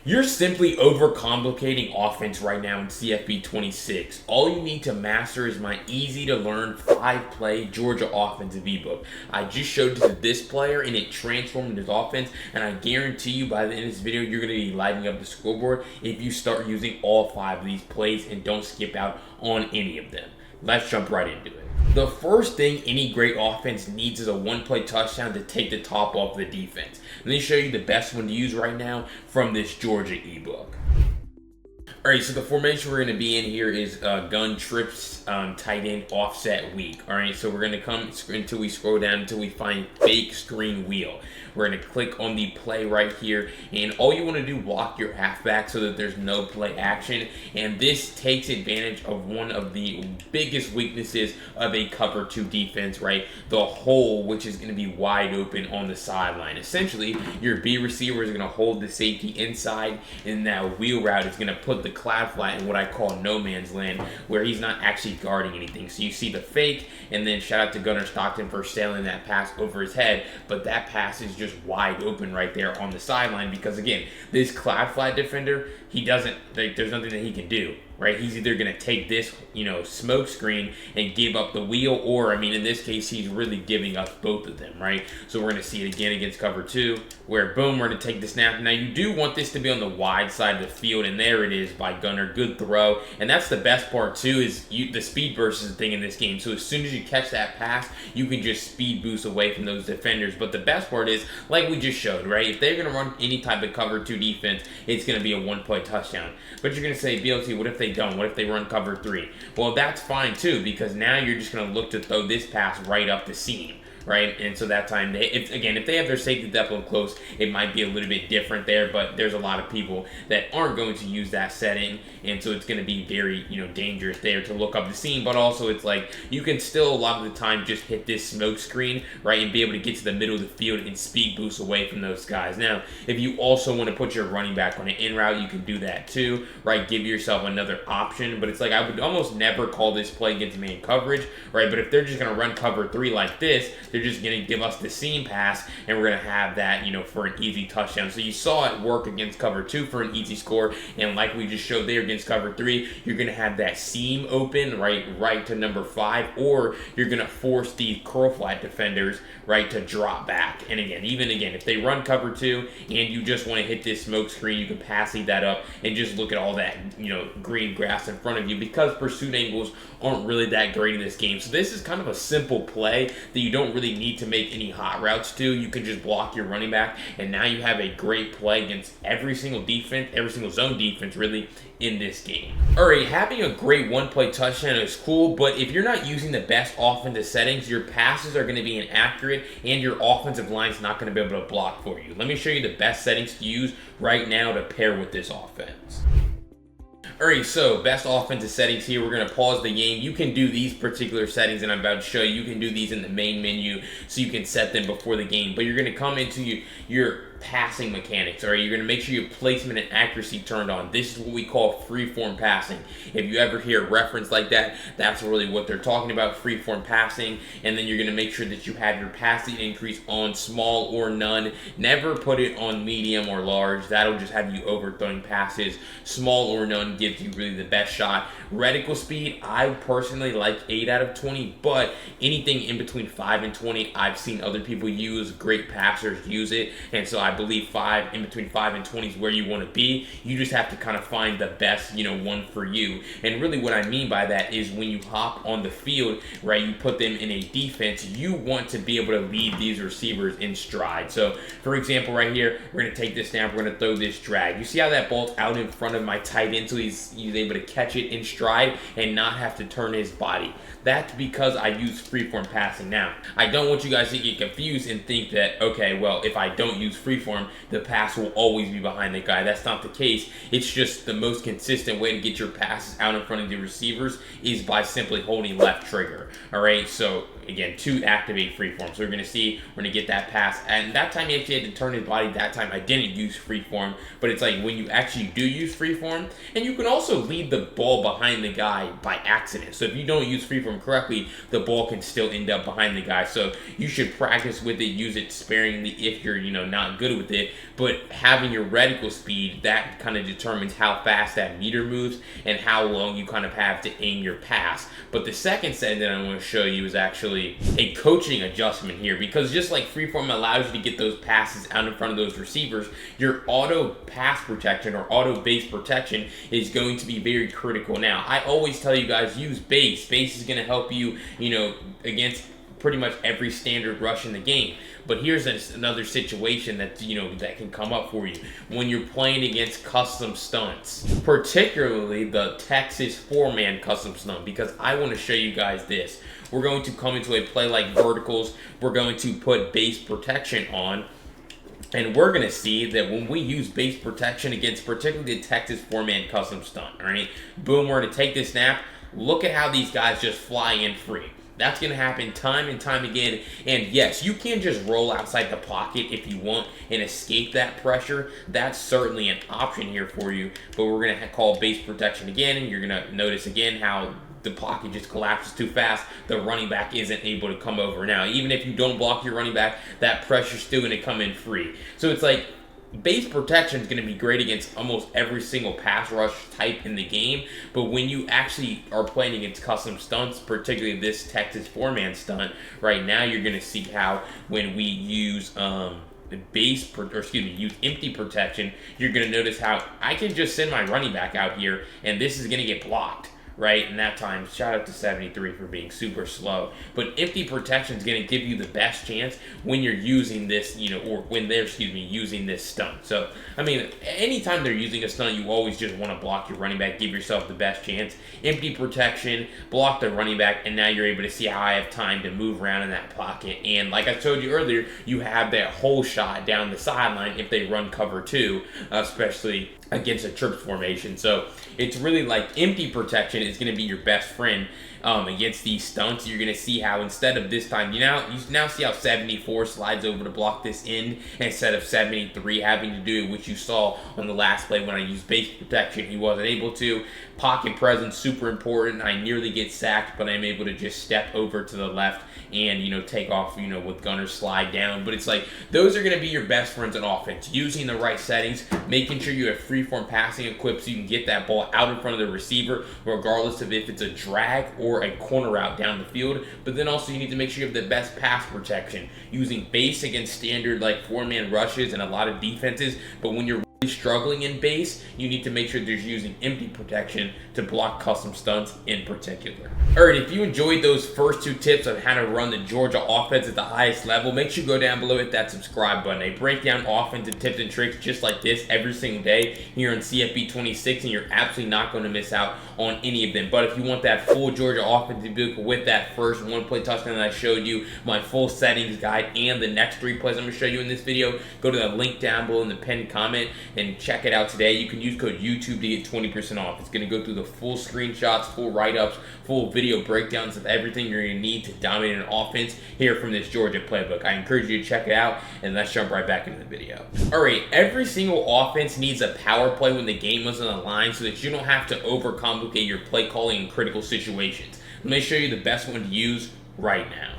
You're simply overcomplicating offense right now in CFB 26. All you need to master is my easy-to-learn 5-play Georgia offensive ebook. I just showed it to this player and it transformed his offense, and I guarantee you by the end of this video, you're going to be lighting up the scoreboard if you start using all 5 of these plays and don't skip out on any of them. Let's jump right into it. The first thing any great offense needs is a one-play touchdown to take the top off the defense. Let me show you the best one to use right now from this Georgia ebook. Alright, so the formation we're going to be in here is gun trips, tight end, offset weak. Alright, so we're going to come until we scroll down until we find fake screen wheel. We're going to click on the play right here, and all you want to do, block your halfback so that there's no play action. And this takes advantage of one of the biggest weaknesses of a cover 2 defense, right? The hole, which is going to be wide open on the sideline. Essentially, your B receiver is going to hold the safety inside, and that wheel route is going to put the cloud flat in what I call no man's land, where he's not actually guarding anything. So you see the fake, and then shout out to Gunnar Stockton for sailing that pass over his head, but that pass is just wide open right there on the sideline because, again, this cloud flat defender, he doesn't, there's nothing that he can do, right? He's either going to take this, smoke screen and give up the wheel, or, in this case, he's really giving us both of them, right? So we're going to see it again against cover 2, where, boom, we're going to take the snap. Now, you do want this to be on the wide side of the field, and there it is by Gunnar. Good throw. And that's the best part, too, is the speed burst is the thing in this game. So as soon as you catch that pass, you can just speed boost away from those defenders. But the best part is, like we just showed, right? If they're going to run any type of cover 2 defense, it's going to be a one-play touchdown. But you're going to say, BLT, what if they don't? What if they run cover 3? Well, that's fine too, because now you're just going to look to throw this pass right up the seam, right? And so that time, if they have their safety depth up close, it might be a little bit different there, but there's a lot of people that aren't going to use that setting, and so it's going to be very, dangerous there to look up the seam, but also it's like, you can still, a lot of the time, just hit this smoke screen, right, and be able to get to the middle of the field and speed boost away from those guys. Now, if you also want to put your running back on an in route, you can do that too, right? Give yourself another option, but it's like, I would almost never call this play against man coverage, right? But if they're just going to run cover 3 like this, they're just going to give us the seam pass, and we're going to have that, for an easy touchdown. So you saw it work against cover 2 for an easy score, and like we just showed there against cover 3, you're going to have that seam open, right to number 5, or you're going to force the curl flat defenders, right, to drop back. And again, if they run cover 2 and you just want to hit this smoke screen, you can pass that up and just look at all that, green grass in front of you, because pursuit angles aren't really that great in this game. So this is kind of a simple play that you don't really need to make any hot routes to. You can just block your running back, and now you have a great play against every single defense, every single zone defense, really, in this game. Alright, having a great one-play touchdown is cool, but if you're not using the best offensive settings, your passes are going to be inaccurate, and your offensive line is not going to be able to block for you. Let me show you the best settings to use right now to pair with this offense. Alright, so best offensive settings here. We're going to pause the game. You can do these particular settings, and I'm about to show you. You can do these in the main menu, so you can set them before the game. But you're going to come into your passing mechanics. Alright, you're going to make sure your placement and accuracy turned on. This is what we call freeform passing. If you ever hear a reference like that, that's really what they're talking about, freeform passing. And then you're going to make sure that you have your passing increase on small or none. Never put it on medium or large. That'll just have you overthrowing passes. Small or none gives you really the best shot. Reticle speed, I personally like 8 out of 20, but anything in between 5 and 20, I've seen other people use. Great passers use it, and so I believe in between 5 and 20 is where you want to be. You just have to kind of find the best, one for you. And really what I mean by that is when you hop on the field, right, you put them in a defense, you want to be able to lead these receivers in stride. So, for example, right here, we're going to take this snap, we're going to throw this drag. You see how that ball's out in front of my tight end, so he's able to catch it in stride and not have to turn his body. That's because I use freeform passing. Now, I don't want you guys to get confused and think that, okay, well, if I don't use freeform, the pass will always be behind the guy. That's not the case. It's just the most consistent way to get your passes out in front of the receivers is by simply holding left trigger. All right, so again, to activate freeform. So we're going to see, we're going to get that pass. And that time he actually had to turn his body. That time I didn't use freeform. But it's like when you actually do use freeform, and you can also lead the ball behind the guy by accident. So if you don't use freeform correctly, the ball can still end up behind the guy. So you should practice with it, use it sparingly if you're, not good with it. But having your reticle speed, that kind of determines how fast that meter moves and how long you kind of have to aim your pass. But the second setting that I want to show you is actually a coaching adjustment here, because just like freeform allows you to get those passes out in front of those receivers, your auto pass protection or auto base protection is going to be very critical. Now, I always tell you guys, use base. Base is going to help you, against pretty much every standard rush in the game. But here's another situation that that can come up for you when you're playing against custom stunts, particularly the Texas 4-man custom stunt, because I want to show you guys this. We're going to come into a play like verticals. We're going to put base protection on. And we're going to see that when we use base protection against particularly the Texas 4-man custom stunt, all right? Boom, we're going to take this snap. Look at how these guys just fly in free. That's going to happen time and time again. And yes, you can just roll outside the pocket if you want and escape that pressure. That's certainly an option here for you. But we're going to call base protection again. And you're going to notice again how the pocket just collapses too fast. The running back isn't able to come over. Now, even if you don't block your running back, that pressure's still going to come in free. So it's like, base protection is going to be great against almost every single pass rush type in the game, but when you actually are playing against custom stunts, particularly this Texas 4-man stunt, right now you're going to see how when we use use empty protection, you're going to notice how I can just send my running back out here, and this is going to get blocked. Right, and that time, shout out to 73 for being super slow. But empty protection is going to give you the best chance when you're using this, or when they're, using this stunt. So, I mean, anytime they're using a stunt, you always just want to block your running back, give yourself the best chance. Empty protection, block the running back, and now you're able to see how I have time to move around in that pocket. And like I told you earlier, you have that whole shot down the sideline if they run cover 2, especially against a church formation. So it's really like empty protection is going to be your best friend against these stunts. You're going to see how instead of this time, you now see how 74 slides over to block this end instead of 73 having to do it, which you saw on the last play when I used base protection. He wasn't able to. Pocket presence, super important. I nearly get sacked, but I'm able to just step over to the left and, take off, with gunner slide down. But it's like, those are going to be your best friends in offense. Using the right settings, making sure you have freeform passing equipped so you can get that ball out in front of the receiver, regardless of if it's a drag or a corner route down the field. But then also you need to make sure you have the best pass protection, using base against standard like 4-man rushes and a lot of defenses. But when you're struggling in base, you need to make sure there's using empty protection to block custom stunts in particular. Alright, if you enjoyed those first 2 tips on how to run the Georgia offense at the highest level, make sure you go down below, hit that subscribe button. I break down offensive tips and tricks just like this every single day here on CFB 26, and you're absolutely not going to miss out on any of them. But if you want that full Georgia offensive book with that first 1-play touchdown that I showed you, my full settings guide, and the next 3 plays I'm going to show you in this video, go to the link down below in the pinned comment and check it out today. You can use code YouTube to get 20% off. It's going to go through the full screenshots, full write-ups, full video breakdowns of everything you're going to need to dominate an offense here from this Georgia playbook. I encourage you to check it out, and let's jump right back into the video. Alright, every single offense needs a power play when the game is on the line so that you don't have to overcomplicate your play calling in critical situations. Let me show you the best one to use right now.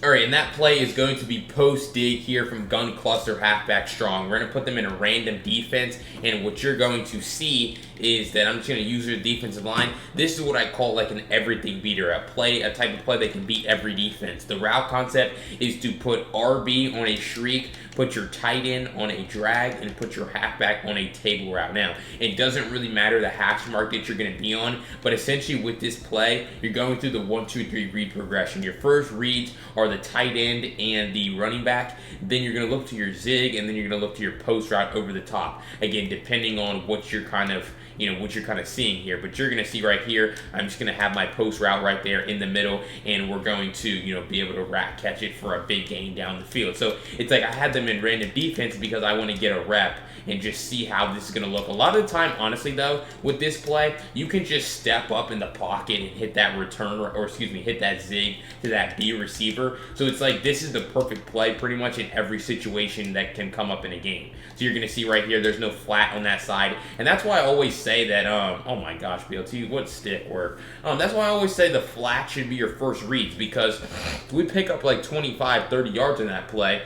Alright, and that play is going to be post dig here from gun cluster halfback strong. We're going to put them in a random defense, and what you're going to see is that I'm just going to use your defensive line. This is what I call like an everything beater, a type of play that can beat every defense. The route concept is to put RB on a shriek, put your tight end on a drag, and put your halfback on a table route. Now, it doesn't really matter the hash mark that you're going to be on, but essentially with this play, you're going through the 1, 2, 3 read progression. Your first reads are are the tight end and the running back. Then you're going to look to your zig, and then you're going to look to your post route over the top. Again, depending on what you're kind of seeing here. But you're going to see right here, I'm just going to have my post route right there in the middle, and we're going to, be able to rack catch it for a big gain down the field. So it's like I had them in random defense because I want to get a rep and just see how this is going to look. A lot of the time, honestly, though, with this play, you can just step up in the pocket and hit that return, hit that zig to that B receiver. So it's like this is the perfect play pretty much in every situation that can come up in a game. So you're going to see right here, there's no flat on that side. And that's why I always say that, oh my gosh, BLT, what stick work? That's why I always say the flat should be your first reads, because we pick up like 25, 30 yards in that play,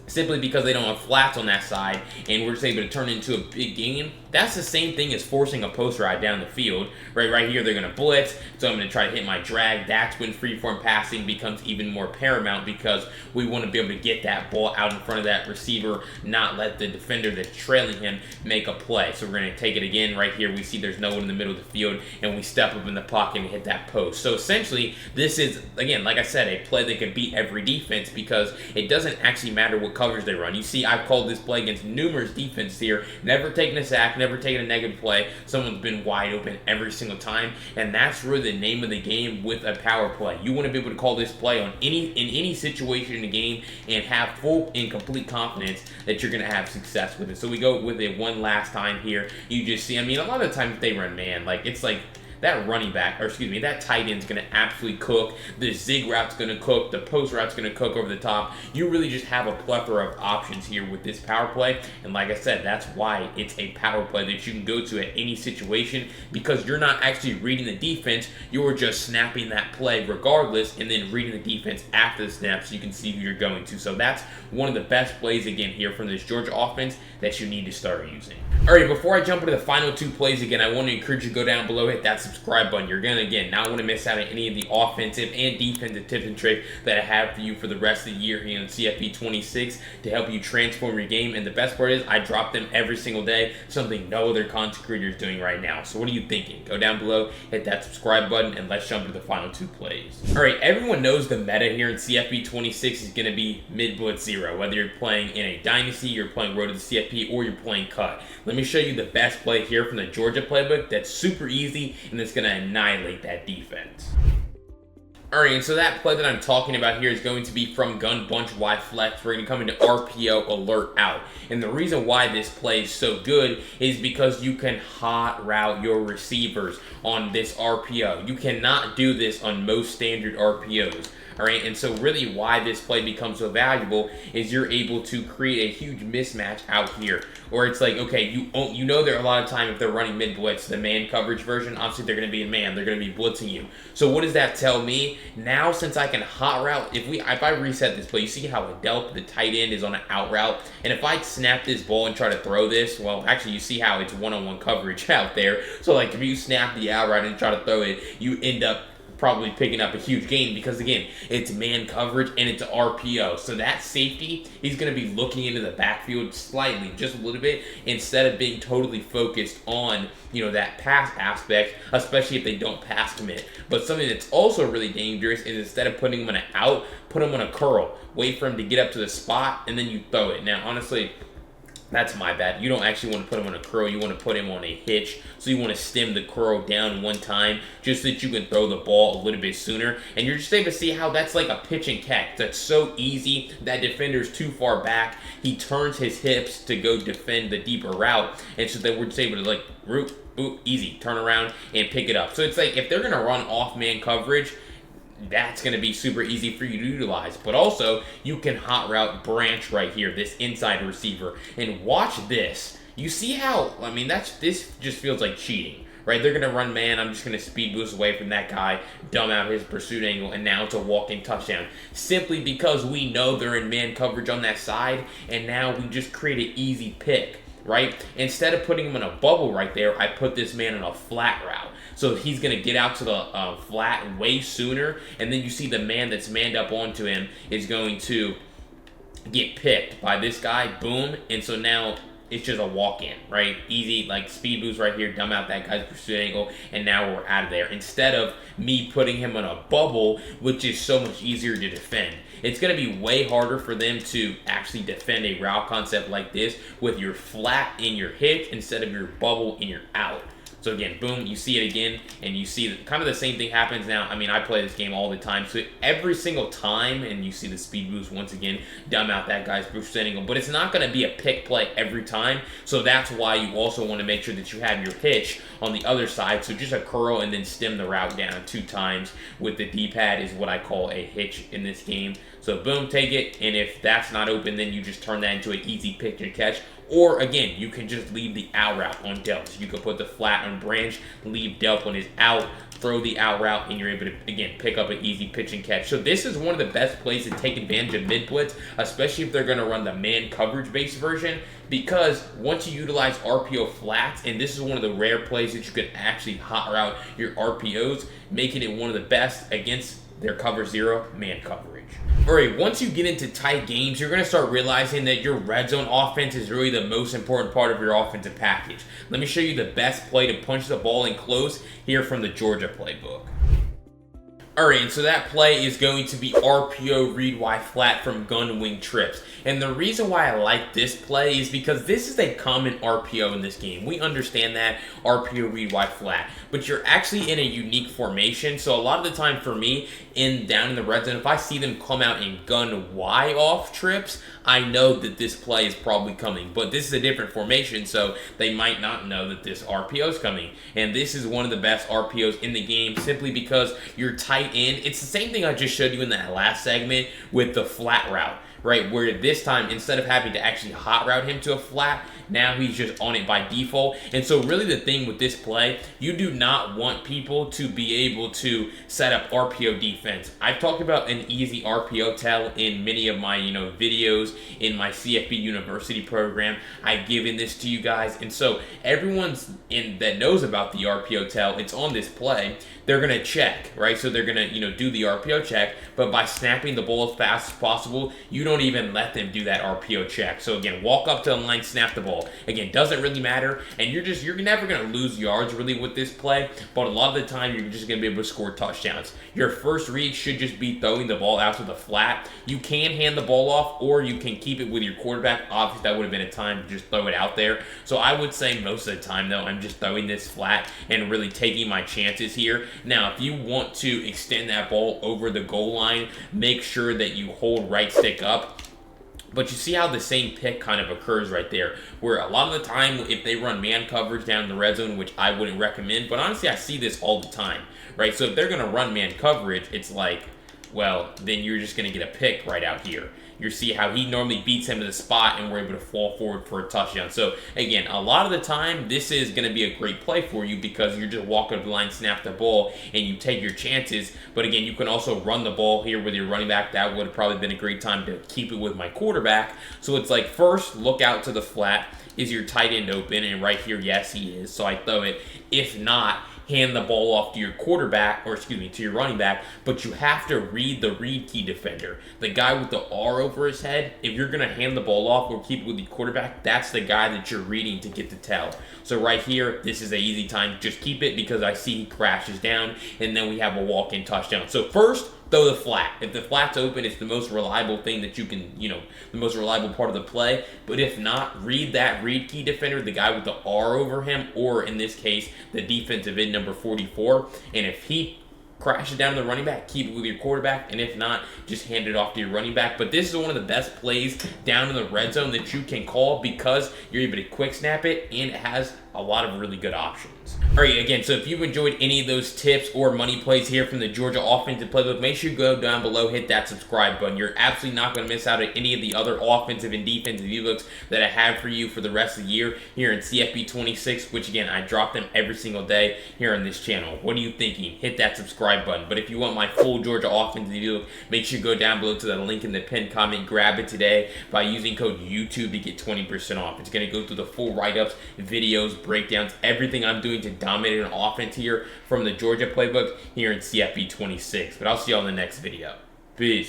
simply because they don't have flats on that side, and we're just able to turn it into a big game. That's the same thing as forcing a post ride down the field. Right here, they're going to blitz, so I'm going to try to hit my drag. That's when freeform passing becomes even more paramount, because we want to be able to get that ball out in front of that receiver, not let the defender that's trailing him make a play. So we're going to take it again. Right here, we see there's no one in the middle of the field, and we step up in the pocket and hit that post. So essentially, this is, again, like I said, a play that can beat every defense, because it doesn't actually matter what coverage they run. You see, I've called this play against numerous defenses here, never taken a sack, never taken a negative play. Someone's been wide open every single time, and that's really the name of the game with a power play. You want to be able to call this play in any situation in the game and have full and complete confidence that you're going to have success with it. So we go with it one last time here. You just see, a lot of the times they run man, it's like that running back, that tight end's going to absolutely cook. The zig route's going to cook. The post route's going to cook over the top. You really just have a plethora of options here with this power play. And like I said, that's why it's a power play that you can go to at any situation, because you're not actually reading the defense. You're just snapping that play regardless, and then reading the defense after the snap so you can see who you're going to. So that's one of the best plays, again, here from this Georgia offense that you need to start using. All right, before I jump into the final two plays, again, I want to encourage you to go down below, hit that subscribe button. You're going to, again, not want to miss out on any of the offensive and defensive tips and tricks that I have for you for the rest of the year here in CFP 26 to help you transform your game. And the best part is I drop them every single day, something no other content creator is doing right now. So what are you thinking? Go down below, hit that subscribe button, and let's jump into the final two plays. All right, everyone knows the meta here in CFP 26 is going to be mid blitz zero, whether you're playing in a dynasty, you're playing road to the CFP, or you're playing cut. Let me show you the best play here from the Georgia playbook that's super easy and that's going to annihilate that defense. Alright, and so that play that I'm talking about here is going to be from gun bunch Y flex. We're going to come into RPO alert out. And the reason why this play is so good is because you can hot route your receivers on this RPO. You cannot do this on most standard RPOs. Alright, and so really why this play becomes so valuable is you're able to create a huge mismatch out here. Or it's like, okay, you know there are a lot of time if they're running mid blitz, the man coverage version, obviously they're going to be in man, they're going to be blitzing you. So what does that tell me? Now since I can hot route, if I reset this play, you see how Adelp, the tight end, is on an out route, and if I snap this ball and try to throw this, well, actually you see how it's one-on-one coverage out there. So like if you snap the out route and try to throw it, you end up probably picking up a huge gain, because again, it's man coverage and it's RPO. So that safety, he's going to be looking into the backfield slightly, just a little bit, instead of being totally focused on, that pass aspect, especially if they don't pass commit. But something that's also really dangerous is instead of putting him on an out, put him on a curl. Wait for him to get up to the spot, and then you throw it. Now, honestly, that's my bad. You don't actually want to put him on a curl. You want to put him on a hitch. So you want to stem the curl down one time just so that you can throw the ball a little bit sooner. And you're just able to see how that's like a pitch and catch. That's so easy. That defender's too far back. He turns his hips to go defend the deeper route. And so then we're just able to root, easy, turn around and pick it up. So it's like if they're going to run off man coverage, that's going to be super easy for you to utilize. But also, you can hot route branch right here, this inside receiver. And watch this. You see how, this just feels like cheating, right? They're going to run man. I'm just going to speed boost away from that guy, dumb out his pursuit angle, and now it's a walk-in touchdown. Simply because we know they're in man coverage on that side, and now we just create an easy pick, right? Instead of putting him in a bubble right there, I put this man in a flat route. So he's going to get out to the flat way sooner, and then you see the man that's manned up onto him is going to get picked by this guy, boom, and so now it's just a walk-in, right? Easy, like speed boost right here, dumb out that guy's pursuit angle, and now we're out of there. Instead of me putting him on a bubble, which is so much easier to defend. It's going to be way harder for them to actually defend a route concept like this with your flat in your hitch instead of your bubble in your out. So again, boom, you see it again, and you see that kind of the same thing happens now. I mean, I play this game all the time, so every single time, and you see the speed boost once again, dumb out that guy's boost angle, but it's not going to be a pick play every time, so that's why you also want to make sure that you have your hitch on the other side, so just a curl and then stem the route down 2 times with the D-pad is what I call a hitch in this game. So boom, take it, and if that's not open, then you just turn that into an easy pick and catch. Or again, you can just leave the out route on delp. So you can put the flat on branch, leave delp when it's out, throw the out route, and you're able to, again, pick up an easy pitch and catch. So this is one of the best plays to take advantage of mid blitz, especially if they're going to run the man coverage based version, because once you utilize RPO flats, and this is one of the rare plays that you can actually hot route your RPOs, making it one of the best against their cover 0 man coverage. Alright, once you get into tight games, you're going to start realizing that your red zone offense is really the most important part of your offensive package. Let me show you the best play to punch the ball in close here from the Georgia playbook. Alright, and so that play is going to be RPO read Y flat from gun wing trips. And the reason why I like this play is because this is a common RPO in this game. We understand that, RPO read Y flat. But you're actually in a unique formation. So a lot of the time for me, down in the red zone, if I see them come out in gun Y off trips, I know that this play is probably coming. But this is a different formation, so they might not know that this RPO is coming. And this is one of the best RPOs in the game simply because you're tight end. It's the same thing I just showed you in that last segment with the flat route, right? Where this time, instead of having to actually hot route him to a flat, now he's just on it by default. And so really the thing with this play, you do not want people to be able to set up RPO defense. I've talked about an easy RPO tell in many of my videos in my CFB University program. I've given this to you guys. And so everyone's that knows about the RPO tell, it's on this play. They're going to check, right? So they're going to, do the RPO check, but by snapping the ball as fast as possible, you don't even let them do that RPO check. So again, walk up to the line, snap the ball. Again, doesn't really matter, and you're never going to lose yards really with this play, but a lot of the time you're just going to be able to score touchdowns. Your first read should just be throwing the ball out to the flat. You can hand the ball off, or you can keep it with your quarterback. Obviously, that would have been a time to just throw it out there. So I would say most of the time, though, I'm just throwing this flat and really taking my chances here. Now, if you want to extend that ball over the goal line, make sure that you hold right stick up. But you see how the same pick kind of occurs right there, where a lot of the time, if they run man coverage down in the red zone, which I wouldn't recommend, but honestly, I see this all the time, right? So if they're going to run man coverage, it's like, well, then you're just going to get a pick right out here. You see how he normally beats him to the spot and we're able to fall forward for a touchdown. So again, a lot of the time, this is going to be a great play for you because you're just walking up the line, snap the ball, and you take your chances. But again, you can also run the ball here with your running back. That would have probably been a great time to keep it with my quarterback. So it's like, first, look out to the flat. Is your tight end open? And right here, yes, he is. So I throw it. If not, hand the ball off to your quarterback, or excuse me, to your running back, but you have to read the read key defender. The guy with the R over his head, if you're going to hand the ball off or keep it with your quarterback, that's the guy that you're reading to get the tell. So right here, this is an easy time. Just keep it because I see he crashes down, and then we have a walk-in touchdown. So first, throw the flat. If the flat's open, it's the most reliable thing that you can, the most reliable part of the play. But if not, read that read key defender, the guy with the R over him, or in this case, the defensive end number 44. And if he crashes down to the running back, keep it with your quarterback, and if not, just hand it off to your running back. But this is one of the best plays down in the red zone that you can call because you're able to quick snap it, and it has a lot of really good options. All right, again, so if you've enjoyed any of those tips or money plays here from the Georgia offensive playbook, make sure you go down below, hit that subscribe button. You're absolutely not going to miss out on any of the other offensive and defensive ebooks that I have for you for the rest of the year here in CFB 26, which again, I drop them every single day here on this channel. What are you thinking? Hit that subscribe button. But if you want my full Georgia offensive ebook, make sure you go down below to the link in the pinned comment, grab it today by using code YouTube to get 20% off. It's going to go through the full write-ups, videos, breakdowns, everything I'm doing to dominate an offense here from the Georgia playbook here in CFB 26. But I'll see you all in the next video. Peace.